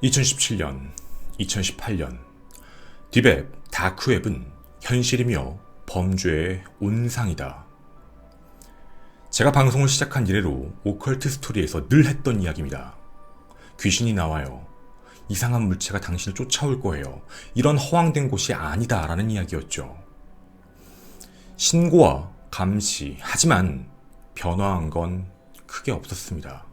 2017년, 2018년 딥웹, 다크웹은 현실이며 범죄의 온상이다. 제가 방송을 시작한 이래로 오컬트 스토리에서 늘 했던 이야기입니다. 귀신이 나와요. 이상한 물체가 당신을 쫓아올 거예요. 이런 허황된 곳이 아니다 라는 이야기였죠. 신고와 감시, 하지만 변화한 건 크게 없었습니다.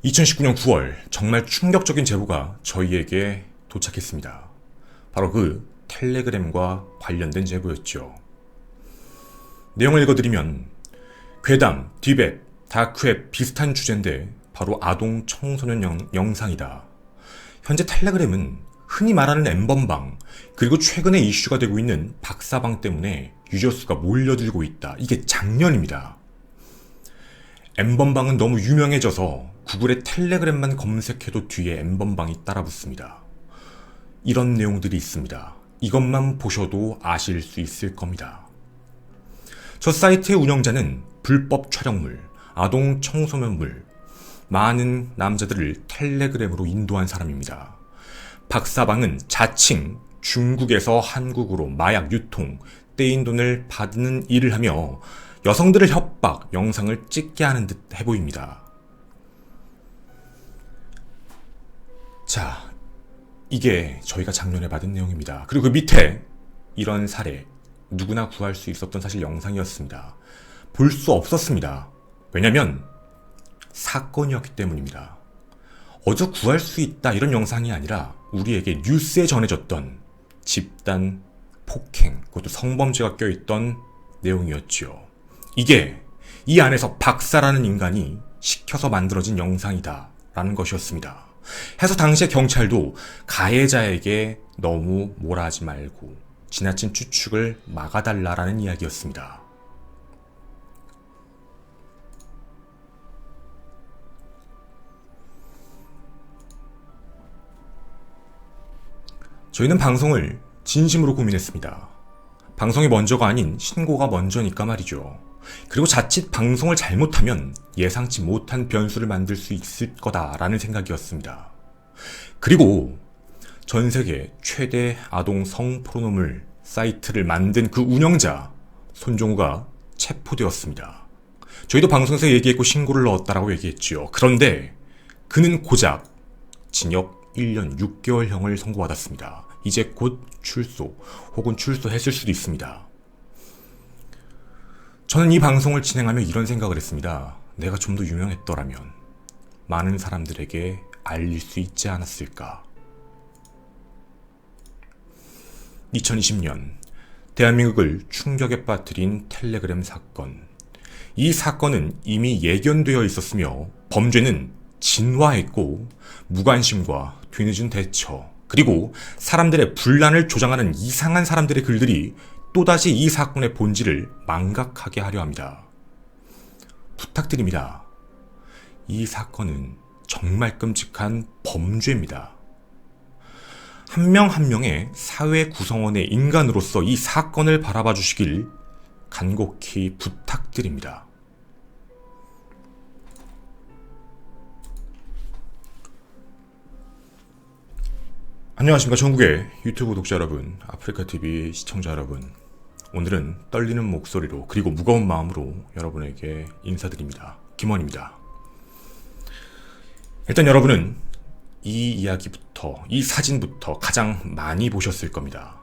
2019년 9월 정말 충격적인 제보가 저희에게 도착했습니다. 바로 그 텔레그램과 관련된 제보였죠. 내용을 읽어드리면 괴담, 딥웹, 다크웹 비슷한 주제인데 바로 아동 청소년 영상이다. 현재 텔레그램은 흔히 말하는 엠번방, 그리고 최근에 이슈가 되고 있는 박사방 때문에 유저수가 몰려들고 있다. 이게 작년입니다. 엠번방은 너무 유명해져서 구글에 텔레그램만 검색해도 뒤에 엠번방이 따라붙습니다. 이런 내용들이 있습니다. 이것만 보셔도 아실 수 있을 겁니다. 저 사이트의 운영자는 불법 촬영물, 아동 청소년물, 많은 남자들을 텔레그램으로 인도한 사람입니다. 박사방은 자칭 중국에서 한국으로 마약 유통, 떼인 돈을 받는 일을 하며 여성들을 협박, 영상을 찍게 하는 듯 해보입니다. 자, 이게 저희가 작년에 받은 내용입니다. 그리고 그 밑에 이런 사례, 누구나 구할 수 있었던 사실 영상이었습니다. 볼 수 없었습니다. 왜냐면 사건이었기 때문입니다. 어저 구할 수 있다 이런 영상이 아니라 우리에게 뉴스에 전해졌던 집단 폭행, 그것도 성범죄가 껴있던 내용이었지요. 이게 이 안에서 박사라는 인간이 시켜서 만들어진 영상이다 라는 것이었습니다. 해서 당시에 경찰도 가해자에게 너무 몰아하지 말고 지나친 추측을 막아달라라는 이야기였습니다. 저희는 방송을 진심으로 고민했습니다. 방송이 먼저가 아닌 신고가 먼저니까 말이죠. 그리고 자칫 방송을 잘못하면 예상치 못한 변수를 만들 수 있을 거다라는 생각이었습니다. 그리고 전 세계 최대 아동 성포르노물 사이트를 만든 그 운영자 손종우가 체포되었습니다. 저희도 방송에서 얘기했고 신고를 넣었다라고 얘기했지요. 그런데 그는 고작 징역 1년 6개월형을 선고받았습니다. 이제 곧 출소 혹은 출소했을 수도 있습니다. 저는 이 방송을 진행하며 이런 생각을 했습니다. 내가 좀 더 유명했더라면 많은 사람들에게 알릴 수 있지 않았을까. 2020년 대한민국을 충격에 빠뜨린 텔레그램 사건. 이 사건은 이미 예견되어 있었으며 범죄는 진화했고 무관심과 뒤늦은 대처, 그리고 사람들의 분란을 조장하는 이상한 사람들의 글들이 또다시 이 사건의 본질을 망각하게 하려 합니다. 부탁드립니다. 이 사건은 정말 끔찍한 범죄입니다. 한 명 한 명의 사회 구성원의 인간으로서 이 사건을 바라봐 주시길 간곡히 부탁드립니다. 안녕하십니까 전국의 유튜브 독자 여러분, 아프리카TV 시청자 여러분. 오늘은 떨리는 목소리로 그리고 무거운 마음으로 여러분에게 인사드립니다. 김원입니다. 일단 여러분은 이 이야기부터, 이 사진부터 가장 많이 보셨을 겁니다.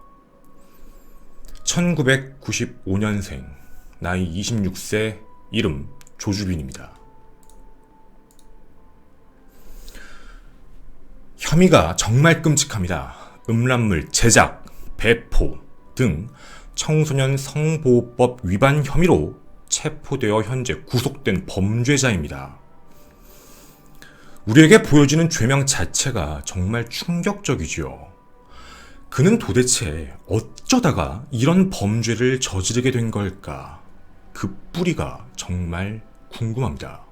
1995년생, 나이 26세, 이름 조주빈입니다. 혐의가 정말 끔찍합니다. 음란물 제작, 배포 등 청소년 성보호법 위반 혐의로 체포되어 현재 구속된 범죄자입니다. 우리에게 보여지는 죄명 자체가 정말 충격적이지요. 그는 도대체 어쩌다가 이런 범죄를 저지르게 된 걸까? 그 뿌리가 정말 궁금합니다.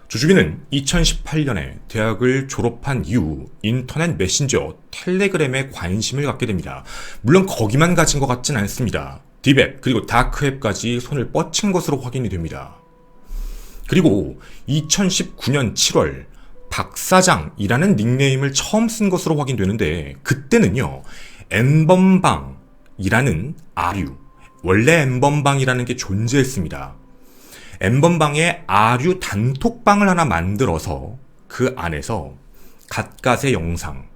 조주빈은 2018년에 대학을 졸업한 이후 인터넷 메신저 텔레그램에 관심을 갖게 됩니다. 물론 거기만 가진 것 같진 않습니다. 딥웹 그리고 다크웹까지 손을 뻗친 것으로 확인이 됩니다. 그리고 2019년 7월 박사장이라는 닉네임을 처음 쓴 것으로 확인되는데, 그때는요 엠번방이라는 아류, 원래 엠번방이라는 게 존재했습니다. 엠번방에 아류 단톡방을 하나 만들어서 그 안에서 갓갓의 영상,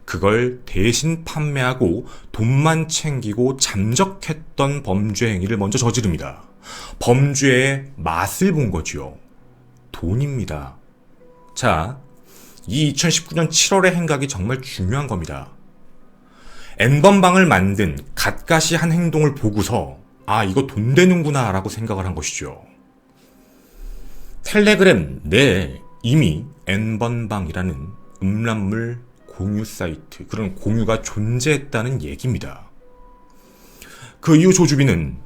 그걸 대신 판매하고 돈만 챙기고 잠적했던 범죄 행위를 먼저 저지릅니다. 범죄의 맛을 본 거지요. 돈입니다. 자, 이 2019년 7월의 행각이 정말 중요한 겁니다. N번방을 만든 갓갓이 한 행동을 보고서 아, 이거 돈 되는구나 라고 생각을 한 것이죠. 텔레그램 내에 이미 N번방이라는 음란물 공유 사이트, 그런 공유가 존재했다는 얘기입니다. 그 이후 조주빈은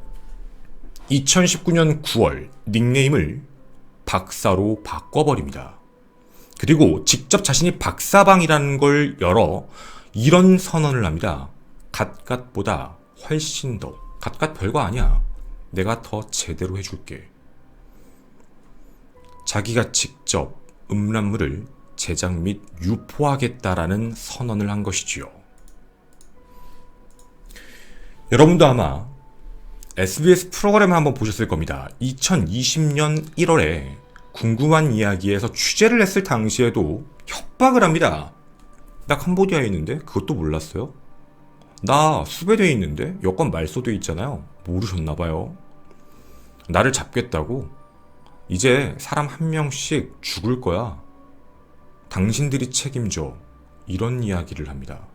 2019년 9월 닉네임을 박사로 바꿔버립니다. 그리고 직접 자신이 박사방이라는 걸 열어 이런 선언을 합니다. 갓갓보다 훨씬 더, 갓갓 별거 아니야. 내가 더 제대로 해줄게. 자기가 직접 음란물을 제작 및 유포하겠다라는 선언을 한 것이지요. 여러분도 아마 SBS 프로그램을 한번 보셨을 겁니다. 2020년 1월에 궁금한 이야기에서 취재를 했을 당시에도 협박을 합니다. 나 캄보디아에 있는데 그것도 몰랐어요? 나 수배돼 있는데 여권 말소돼 있잖아요. 모르셨나봐요. 나를 잡겠다고? 이제 사람 한 명씩 죽을 거야. 당신들이 책임져. 이런 이야기를 합니다.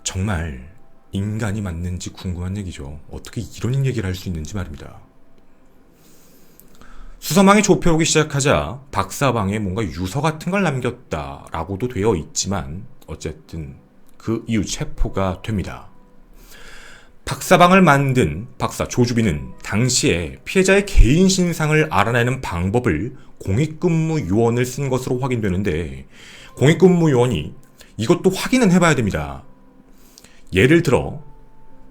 정말 인간이 맞는지 궁금한 얘기죠. 어떻게 이런 얘기를 할 수 있는지 말입니다. 수사망이 좁혀오기 시작하자 박사방에 뭔가 유서 같은 걸 남겼다라고도 되어 있지만 어쨌든 그 이후 체포가 됩니다. 박사방을 만든 박사 조주빈은 당시에 피해자의 개인 신상을 알아내는 방법을 공익근무 요원을 쓴 것으로 확인되는데, 공익근무 요원이 이것도 확인은 해봐야 됩니다. 예를 들어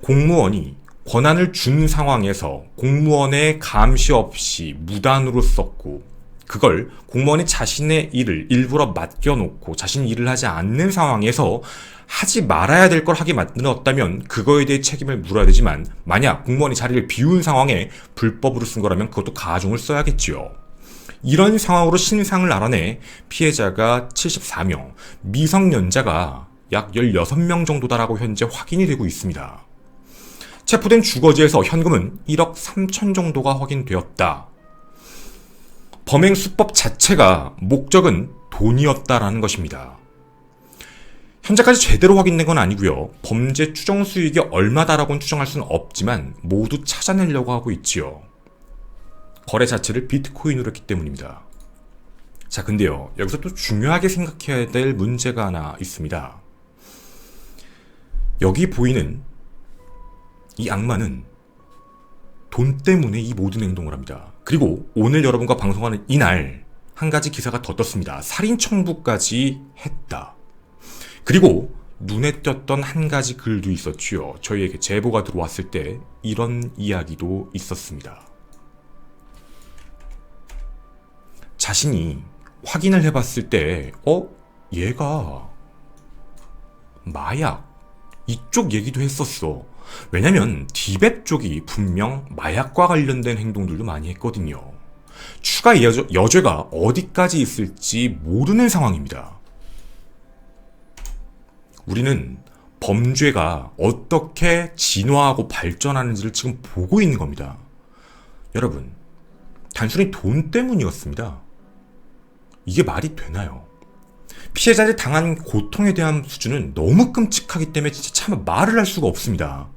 공무원이 권한을 준 상황에서 공무원의 감시 없이 무단으로 썼고, 그걸 공무원이 자신의 일을 일부러 맡겨놓고 자신이 일을 하지 않는 상황에서 하지 말아야 될 걸 하게 만들었다면 그거에 대해 책임을 물어야 되지만, 만약 공무원이 자리를 비운 상황에 불법으로 쓴 거라면 그것도 가중을 써야겠지요. 이런 상황으로 신상을 알아내 피해자가 74명, 미성년자가 약 16명 정도다라고 현재 확인이 되고 있습니다. 체포된 주거지에서 현금은 1억 3천 정도가 확인되었다. 범행 수법 자체가 목적은 돈이었다라는 것입니다. 현재까지 제대로 확인된 건 아니고요. 범죄 추정 수익이 얼마다라고는 추정할 수는 없지만 모두 찾아내려고 하고 있지요. 거래 자체를 비트코인으로 했기 때문입니다. 자, 근데요, 여기서 또 중요하게 생각해야 될 문제가 하나 있습니다. 여기 보이는 이 악마는 돈 때문에 이 모든 행동을 합니다. 그리고 오늘 여러분과 방송하는 이날 한 가지 기사가 더 떴습니다. 살인 청부까지 했다. 그리고 눈에 띄었던 한 가지 글도 있었지요. 저희에게 제보가 들어왔을 때 이런 이야기도 있었습니다. 자신이 확인을 해봤을 때 얘가 마약 이쪽 얘기도 했었어. 왜냐면 티벳 쪽이 분명 마약과 관련된 행동들도 많이 했거든요. 추가 여죄가 어디까지 있을지 모르는 상황입니다. 우리는 범죄가 어떻게 진화하고 발전하는지를 지금 보고 있는 겁니다. 여러분, 단순히 돈 때문이었습니다. 이게 말이 되나요? 피해자들이 당한 고통에 대한 수준은 너무 끔찍하기 때문에 진짜 참 말을 할 수가 없습니다.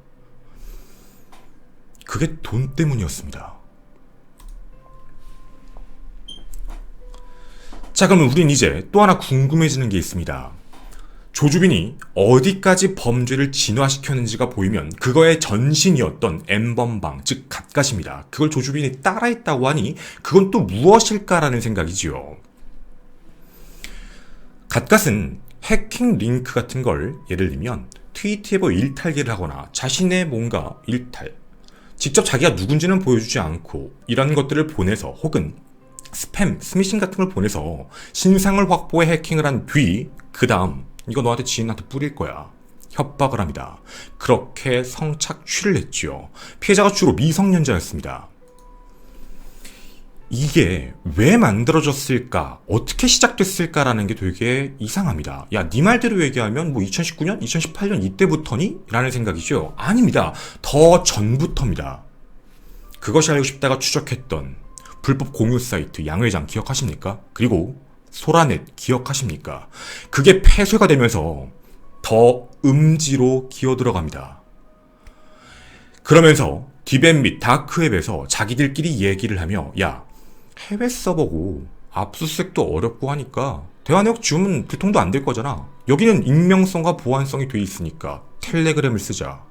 그게 돈 때문이었습니다. 자, 그러면 우린 이제 또 하나 궁금해지는 게 있습니다. 조주빈이 어디까지 범죄를 진화시켰는지가 보이면 그거의 전신이었던 N번방, 즉 갓갓입니다. 그걸 조주빈이 따라했다고 하니 그건 또 무엇일까라는 생각이지요. 갓갓은 해킹 링크 같은 걸 예를 들면 트위터에 일탈기를 하거나 자신의 뭔가 일탈, 직접 자기가 누군지는 보여주지 않고 이런 것들을 보내서 혹은 스팸, 스미싱 같은 걸 보내서 신상을 확보해 해킹을 한 뒤 그 다음 이거 너한테 지인한테 뿌릴 거야. 협박을 합니다. 그렇게 성착취를 했지요. 피해자가 주로 미성년자였습니다. 이게 왜 만들어졌을까? 어떻게 시작됐을까라는 게 되게 이상합니다. 야, 네 말대로 얘기하면 뭐 2019년? 2018년 이때부터니? 라는 생각이죠. 아닙니다. 더 전부터입니다. 그것이 알고 싶다가 추적했던 불법 공유 사이트 양회장 기억하십니까? 그리고 소라넷 기억하십니까? 그게 폐쇄가 되면서 더 음지로 기어들어갑니다. 그러면서 디벤 및 다크웹에서 자기들끼리 얘기를 하며 야, 해외 서버고 압수수색도 어렵고 하니까 대화 내역 지우면 불통도 안 될 거잖아. 여기는 익명성과 보안성이 돼 있으니까 텔레그램을 쓰자.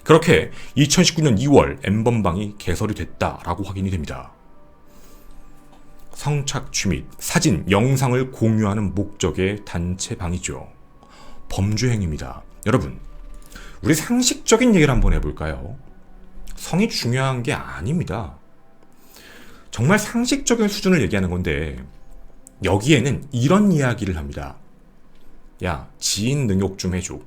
그렇게 2019년 2월 엠번방이 개설이 됐다라고 확인이 됩니다. 성착취 및 사진, 영상을 공유하는 목적의 단체방이죠. 범죄 행위입니다. 여러분, 우리 상식적인 얘기를 한번 해볼까요? 성이 중요한 게 아닙니다. 정말 상식적인 수준을 얘기하는 건데 여기에는 이런 이야기를 합니다. 야, 지인 능욕 좀 해줘.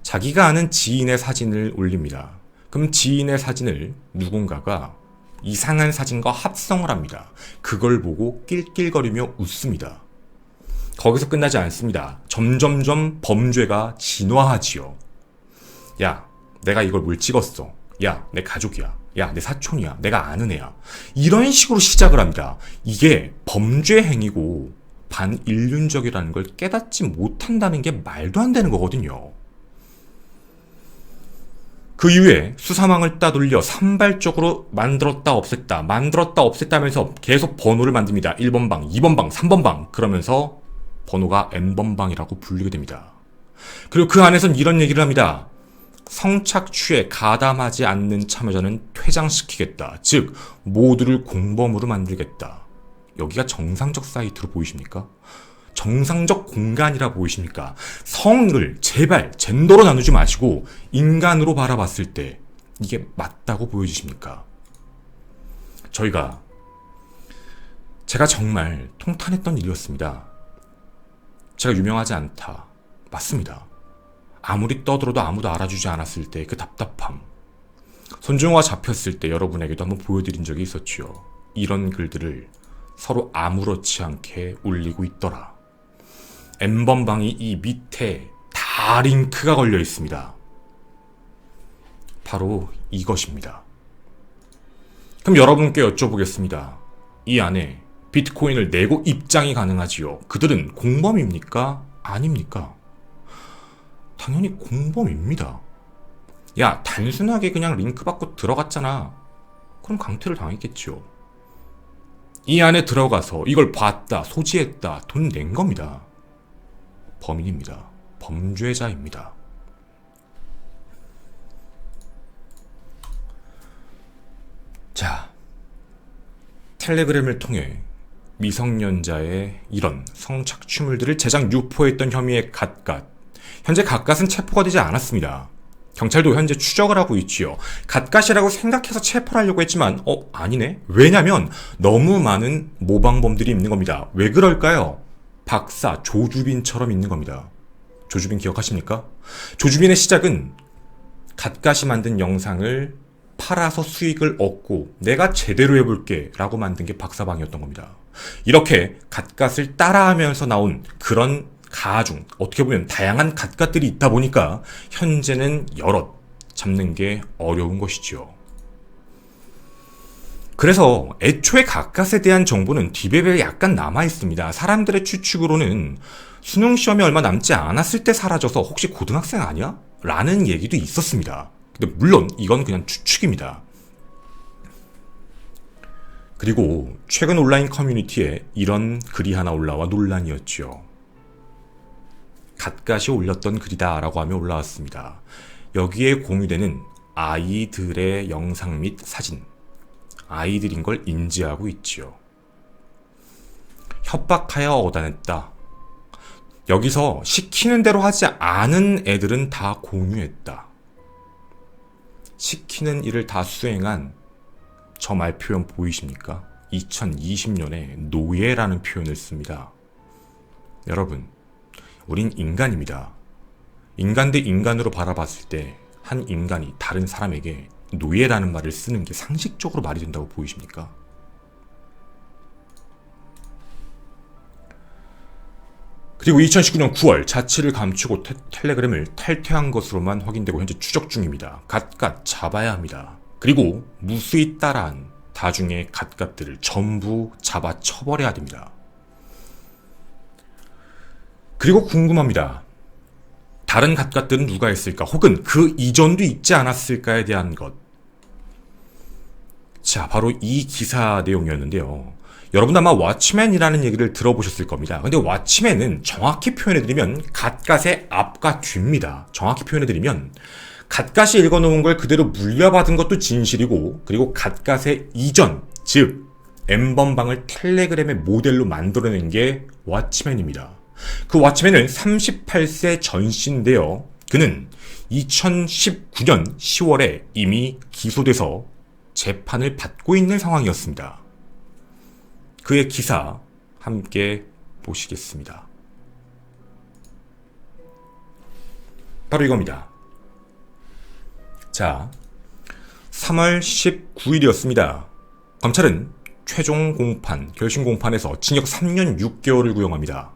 자기가 아는 지인의 사진을 올립니다. 그럼 지인의 사진을 누군가가 이상한 사진과 합성을 합니다. 그걸 보고 낄낄거리며 웃습니다. 거기서 끝나지 않습니다. 점점점 범죄가 진화하지요. 야, 내가 이걸 뭘 찍었어. 야, 내 가족이야. 야, 내 사촌이야. 내가 아는 애야. 이런 식으로 시작을 합니다. 이게 범죄 행위고 반인륜적이라는 걸 깨닫지 못한다는 게 말도 안 되는 거거든요. 그 이후에 수사망을 따돌려 산발적으로 만들었다 없앴다 하면서 계속 번호를 만듭니다. 1번 방, 2번 방, 3번 방. 그러면서 번호가 N번방이라고 불리게 됩니다. 그리고 그 안에선 이런 얘기를 합니다. 성착취에 가담하지 않는 참여자는 퇴장시키겠다. 즉 모두를 공범으로 만들겠다. 여기가 정상적 사이트로 보이십니까? 정상적 공간이라 보이십니까? 성을 제발 젠더로 나누지 마시고 인간으로 바라봤을 때 이게 맞다고 보여지십니까? 제가 정말 통탄했던 일이었습니다. 제가 유명하지 않다. 맞습니다. 아무리 떠들어도 아무도 알아주지 않았을 때 그 답답함. 손정호가 잡혔을 때 여러분에게도 한번 보여드린 적이 있었지요. 이런 글들을 서로 아무렇지 않게 올리고 있더라. N번방이 이 밑에 다 링크가 걸려 있습니다. 바로 이것입니다. 그럼 여러분께 여쭤보겠습니다. 이 안에 비트코인을 내고 입장이 가능하지요. 그들은 공범입니까? 아닙니까? 당연히 공범입니다. 야, 단순하게 그냥 링크 받고 들어갔잖아. 그럼 강퇴를 당했겠죠. 이 안에 들어가서 이걸 봤다, 소지했다, 돈 낸 겁니다. 범인입니다. 범죄자입니다. 자, 텔레그램을 통해 미성년자의 이런 성착취물들을 제작 유포했던 혐의의 갓갓. 현재 갓갓은 체포가 되지 않았습니다. 경찰도 현재 추적을 하고 있지요. 갓갓이라고 생각해서 체포를 하려고 했지만 아니네? 왜냐면 너무 많은 모방범들이 있는 겁니다. 왜 그럴까요? 박사 조주빈처럼 있는 겁니다. 조주빈 기억하십니까? 조주빈의 시작은 갓갓이 만든 영상을 팔아서 수익을 얻고 내가 제대로 해볼게 라고 만든 게 박사방이었던 겁니다. 이렇게 갓갓을 따라하면서 나온 그런 가중, 어떻게 보면 다양한 갓갓들이 있다 보니까 현재는 여럿 잡는 게 어려운 것이죠. 그래서 애초에 갓갓에 대한 정보는 디베베에 약간 남아있습니다. 사람들의 추측으로는 수능 시험이 얼마 남지 않았을 때 사라져서 혹시 고등학생 아니야? 라는 얘기도 있었습니다. 근데 물론 이건 그냥 추측입니다. 그리고 최근 온라인 커뮤니티에 이런 글이 하나 올라와 논란이었죠. 갓갓이 올렸던 글이다 라고 하며 올라왔습니다. 여기에 공유되는 아이들의 영상 및 사진, 아이들인 걸 인지하고 있지요. 협박하여 얻어냈다. 여기서 시키는 대로 하지 않은 애들은 다 공유했다. 시키는 일을 다 수행한 저 말 표현 보이십니까? 2020년에 노예라는 표현을 씁니다. 여러분, 우린 인간입니다. 인간 대 인간으로 바라봤을 때 한 인간이 다른 사람에게 노예라는 말을 쓰는 게 상식적으로 말이 된다고 보이십니까? 그리고 2019년 9월 자취를 감추고 텔레그램을 탈퇴한 것으로만 확인되고 현재 추적 중입니다. 갓갓 잡아야 합니다. 그리고 무수히 따라한 다중의 갓갓들을 전부 잡아 처벌해야 됩니다. 그리고 궁금합니다. 다른 갓갓들은 누가 했을까? 혹은 그 이전도 있지 않았을까에 대한 것. 자, 바로 이 기사 내용이었는데요. 여러분 아마 왓츠맨이라는 얘기를 들어보셨을 겁니다. 근데 왓츠맨은 정확히 표현해드리면 갓갓의 앞과 뒤입니다. 정확히 표현해드리면 갓갓이 읽어놓은 걸 그대로 물려받은 것도 진실이고, 그리고 갓갓의 이전, 즉 엠번방을 텔레그램의 모델로 만들어낸 게 왓츠맨입니다. 그 왓츠맨은 38세 전씨인데요. 그는 2019년 10월에 이미 기소돼서 재판을 받고 있는 상황이었습니다. 그의 기사 함께 보시겠습니다. 바로 이겁니다. 자, 3월 19일이었습니다. 검찰은 최종 공판, 결심 공판에서 징역 3년 6개월을 구형합니다.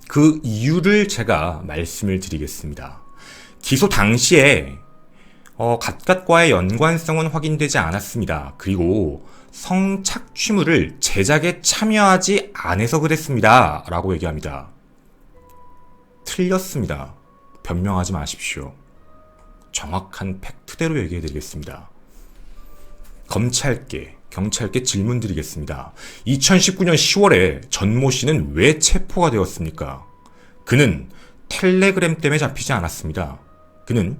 그 이유를 제가 말씀을 드리겠습니다. 기소 당시에 갓갓과의 연관성은 확인되지 않았습니다. 그리고 성착취물을 제작에 참여하지 않아서 그랬습니다. 라고 얘기합니다. 틀렸습니다. 변명하지 마십시오. 정확한 팩트대로 얘기해드리겠습니다. 검찰께, 경찰께 질문 드리겠습니다. 2019년 10월에 전모 씨는 왜 체포가 되었습니까? 그는 텔레그램 때문에 잡히지 않았습니다. 그는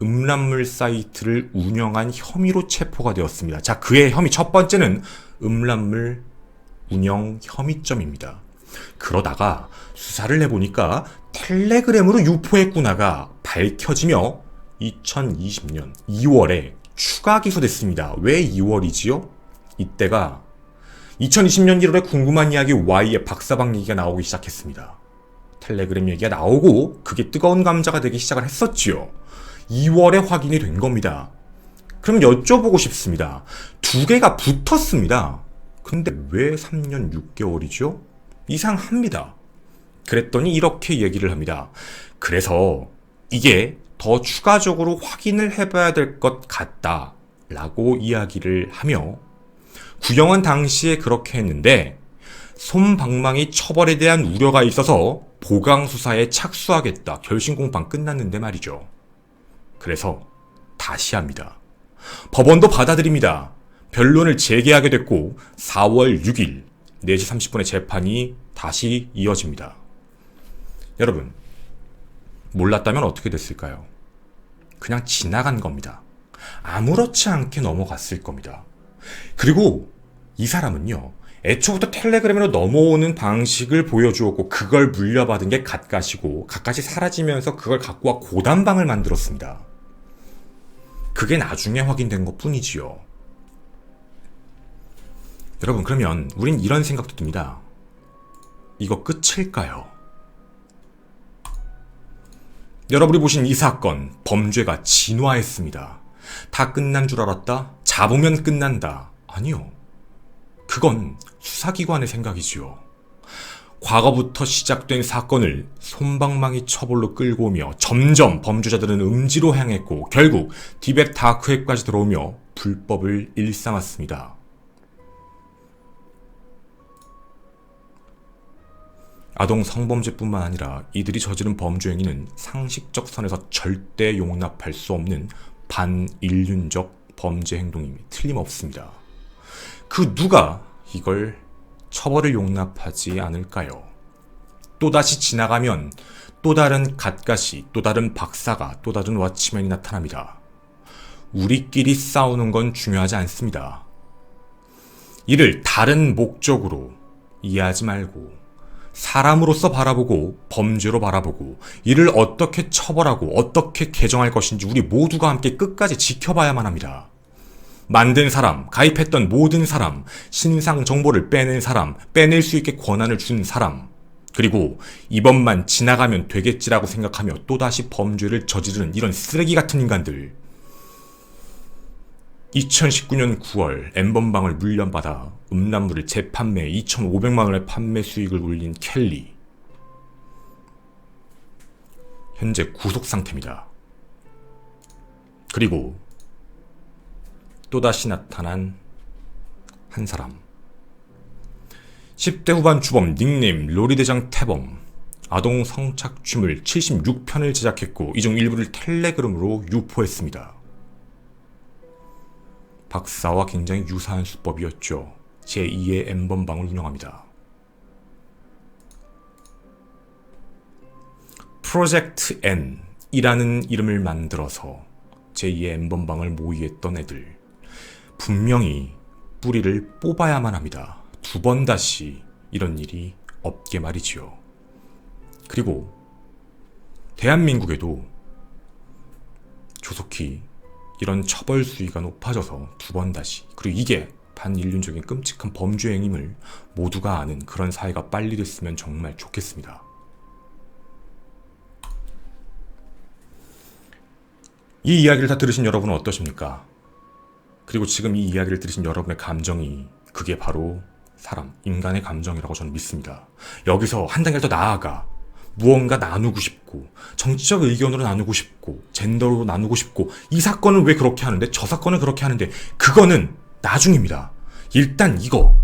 음란물 사이트를 운영한 혐의로 체포가 되었습니다. 자, 그의 혐의 첫 번째는 음란물 운영 혐의점입니다. 그러다가 수사를 해보니까 텔레그램으로 유포했구나가 밝혀지며 2020년 2월에 추가 기소됐습니다. 왜 2월이지요? 이때가 2020년 1월에 궁금한 이야기 Y의 박사방 얘기가 나오기 시작했습니다. 텔레그램 얘기가 나오고 그게 뜨거운 감자가 되기 시작을 했었지요. 2월에 확인이 된 겁니다. 그럼 여쭤보고 싶습니다. 두 개가 붙었습니다. 근데 왜 3년 6개월이죠? 이상합니다. 그랬더니 이렇게 얘기를 합니다. 그래서 이게 더 추가적으로 확인을 해봐야 될 것 같다 라고 이야기를 하며, 구형은 당시에 그렇게 했는데 솜방망이 처벌에 대한 우려가 있어서 보강수사에 착수하겠다. 결심공판 끝났는데 말이죠. 그래서 다시 합니다. 법원도 받아들입니다. 변론을 재개하게 됐고 4월 6일 4시 30분에 재판이 다시 이어집니다. 여러분, 몰랐다면 어떻게 됐을까요? 그냥 지나간 겁니다. 아무렇지 않게 넘어갔을 겁니다. 그리고 이 사람은요, 애초부터 텔레그램으로 넘어오는 방식을 보여주었고 그걸 물려받은 게 갓갓이고, 갓갓이 사라지면서 그걸 갖고 와 고단방을 만들었습니다. 그게 나중에 확인된 것 뿐이지요. 여러분, 그러면 우린 이런 생각도 듭니다. 이거 끝일까요? 여러분이 보신 이 사건, 범죄가 진화했습니다. 다 끝난 줄 알았다? 잡으면 끝난다. 아니요. 그건 수사기관의 생각이지요. 과거부터 시작된 사건을 솜방망이 처벌로 끌고 오며 점점 범죄자들은 음지로 향했고 결국 디벳 다크웹까지 들어오며 불법을 일삼았습니다. 아동 성범죄뿐만 아니라 이들이 저지른 범죄 행위는 상식적 선에서 절대 용납할 수 없는 반인륜적 범죄 행동임이 틀림없습니다. 그 누가 이걸 처벌을 용납하지 않을까요? 또다시 지나가면 또 다른 갓갓이, 또 다른 박사가, 또 다른 왓츠맨이 나타납니다. 우리끼리 싸우는 건 중요하지 않습니다. 이를 다른 목적으로 이해하지 말고 사람으로서 바라보고 범죄로 바라보고 이를 어떻게 처벌하고 어떻게 개정할 것인지 우리 모두가 함께 끝까지 지켜봐야만 합니다. 만든 사람, 가입했던 모든 사람, 신상 정보를 빼낸 사람, 빼낼 수 있게 권한을 준 사람, 그리고 이번만 지나가면 되겠지라고 생각하며 또다시 범죄를 저지르는 이런 쓰레기 같은 인간들. 2019년 9월 N번방을 물려받아 음란물을 재판매해 2,500만 원의 판매 수익을 올린 켈리. 현재 구속 상태입니다. 그리고 또다시 나타난 한 사람. 10대 후반 주범 닉네임 로리대장 태범. 아동 성착취물 76편을 제작했고 이 중 일부를 텔레그램으로 유포했습니다. 박사와 굉장히 유사한 수법이었죠. 제2의 N번방을 운영합니다. 프로젝트 N이라는 이름을 만들어서 제2의 N번방을 모의했던 애들. 분명히 뿌리를 뽑아야만 합니다. 두 번 다시 이런 일이 없게 말이지요. 그리고 대한민국에도 조속히 이런 처벌 수위가 높아져서 두 번 다시, 그리고 이게 반인륜적인 끔찍한 범죄 행위임을 모두가 아는 그런 사회가 빨리 됐으면 정말 좋겠습니다. 이 이야기를 다 들으신 여러분은 어떠십니까? 그리고 지금 이 이야기를 들으신 여러분의 감정이 그게 바로 사람, 인간의 감정이라고 저는 믿습니다. 여기서 한 단계 더 나아가 무언가 나누고 싶고 정치적 의견으로 나누고 싶고 젠더로 나누고 싶고 이 사건은 왜 그렇게 하는데 저 사건은 그렇게 하는데 그거는 나중입니다. 일단 이거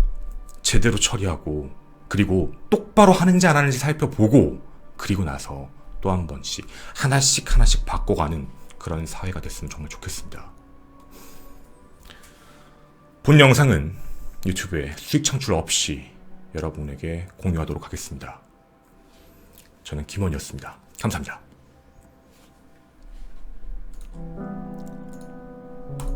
제대로 처리하고 그리고 똑바로 하는지 안 하는지 살펴보고 그리고 나서 또 한 번씩 하나씩 바꿔가는 그런 사회가 됐으면 정말 좋겠습니다. 본 영상은 유튜브에 수익 창출 없이 여러분에게 공유하도록 하겠습니다. 저는 김원이었습니다. 감사합니다.